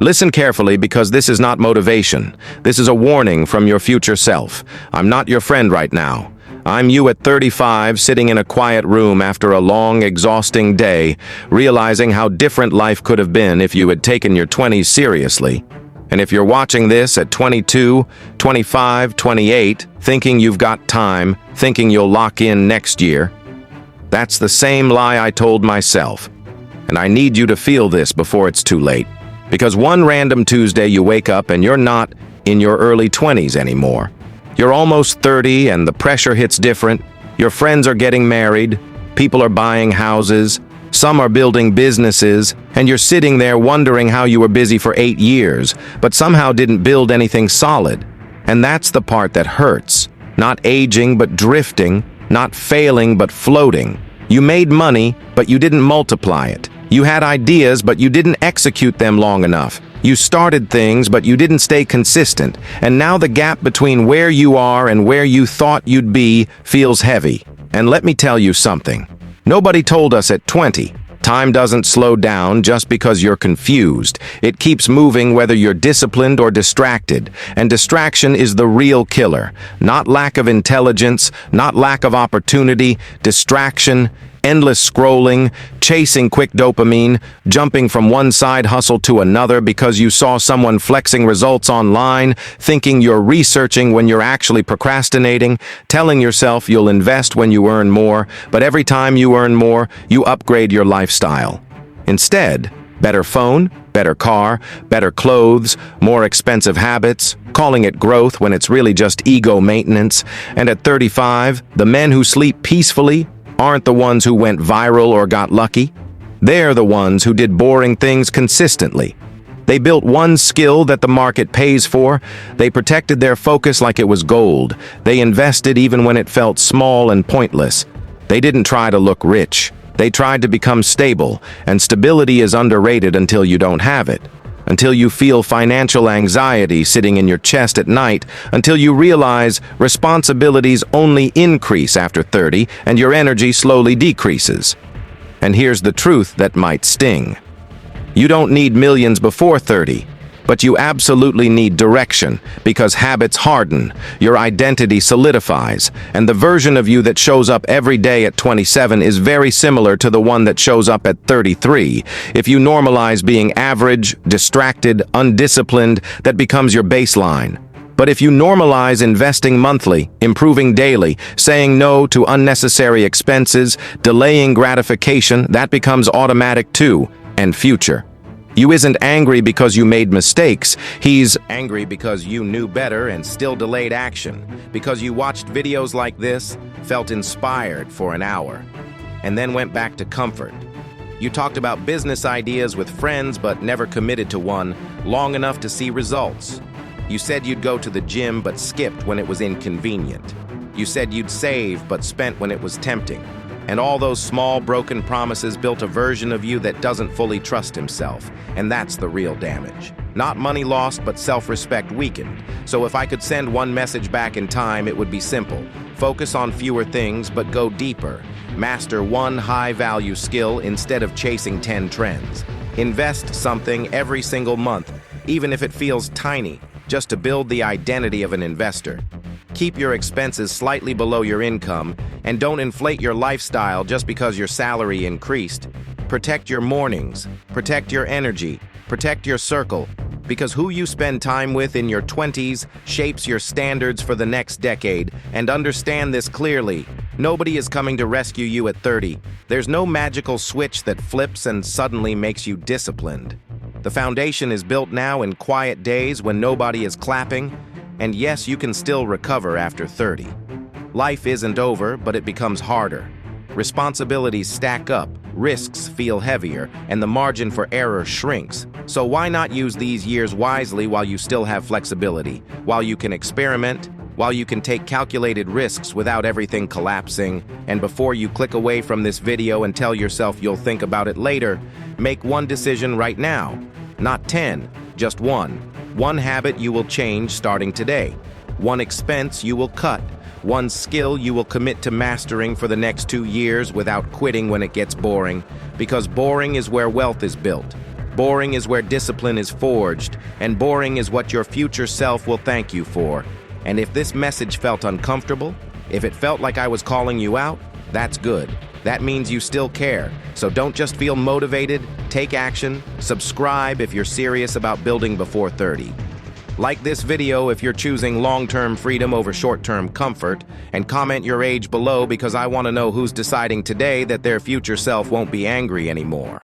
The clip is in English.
Listen carefully because this is not motivation. This is a warning from your future self. I'm not your friend right now. I'm you at 35, sitting in a quiet room after a long, exhausting day, realizing how different life could have been if you had taken your 20s seriously. And if you're watching this at 22, 25, 28, thinking you've got time, thinking you'll lock in next year, that's the same lie I told myself. And I need you to feel this before it's too late. Because one random Tuesday you wake up and you're not in your early 20s anymore. You're almost 30 and the pressure hits different. Your friends are getting married, people are buying houses, some are building businesses, and you're sitting there wondering how you were busy for 8 years, but somehow didn't build anything solid. And that's the part that hurts. Not aging, but drifting. Not failing, but floating. You made money, but you didn't multiply it. You had ideas, but you didn't execute them long enough. You started things, but you didn't stay consistent. And now the gap between where you are and where you thought you'd be feels heavy. And let me tell you something. Nobody told us at 20. Time doesn't slow down just because you're confused. It keeps moving whether you're disciplined or distracted. And distraction is the real killer. Not lack of intelligence, not lack of opportunity, distraction, endless scrolling, chasing quick dopamine, jumping from one side hustle to another because you saw someone flexing results online, thinking you're researching when you're actually procrastinating, telling yourself you'll invest when you earn more, but every time you earn more, you upgrade your lifestyle. Instead, better phone, better car, better clothes, more expensive habits, calling it growth when it's really just ego maintenance. And at 35, the men who sleep peacefully aren't the ones who went viral or got lucky. They're the ones who did boring things consistently. They built one skill that the market pays for. They protected their focus like it was gold. They invested even when it felt small and pointless. They didn't try to look rich. They tried to become stable, and stability is underrated until you don't have it. Until you feel financial anxiety sitting in your chest at night, until you realize responsibilities only increase after 30 and your energy slowly decreases. And here's the truth that might sting. You don't need millions before 30, but you absolutely need direction because habits harden, your identity solidifies, and the version of you that shows up every day at 27 is very similar to the one that shows up at 33. If you normalize being average, distracted, undisciplined, that becomes your baseline. But if you normalize investing monthly, improving daily, saying no to unnecessary expenses, delaying gratification, that becomes automatic too, and future. You isn't angry because you made mistakes. He's angry because you knew better and still delayed action. Because you watched videos like this, felt inspired for an hour, and then went back to comfort. You talked about business ideas with friends but never committed to one long enough to see results. You said you'd go to the gym but skipped when it was inconvenient. You said you'd save but spent when it was tempting. And all those small, broken promises built a version of you that doesn't fully trust himself. And that's the real damage. Not money lost, but self-respect weakened. So if I could send one message back in time, it would be simple. Focus on fewer things, but go deeper. Master one high-value skill instead of chasing 10 trends. Invest something every single month, even if it feels tiny, just to build the identity of an investor. Keep your expenses slightly below your income, and don't inflate your lifestyle just because your salary increased. Protect your mornings, protect your energy, protect your circle, because who you spend time with in your 20s shapes your standards for the next decade. And understand this clearly. Nobody is coming to rescue you at 30. There's no magical switch that flips and suddenly makes you disciplined. The foundation is built now in quiet days when nobody is clapping. And yes, you can still recover after 30. Life isn't over, but it becomes harder. Responsibilities stack up, risks feel heavier, and the margin for error shrinks. So why not use these years wisely while you still have flexibility, while you can experiment, while you can take calculated risks without everything collapsing? And before you click away from this video and tell yourself you'll think about it later, make one decision right now. Not 10, just one. One habit you will change starting today. One expense you will cut. One skill you will commit to mastering for the next 2 years without quitting when it gets boring. Because boring is where wealth is built. Boring is where discipline is forged, and boring is what your future self will thank you for. And if this message felt uncomfortable, if it felt like I was calling you out, that's good. That means you still care. So don't just feel motivated, take action, subscribe if you're serious about building before 30. Like this video if you're choosing long-term freedom over short-term comfort, and comment your age below because I want to know who's deciding today that their future self won't be angry anymore.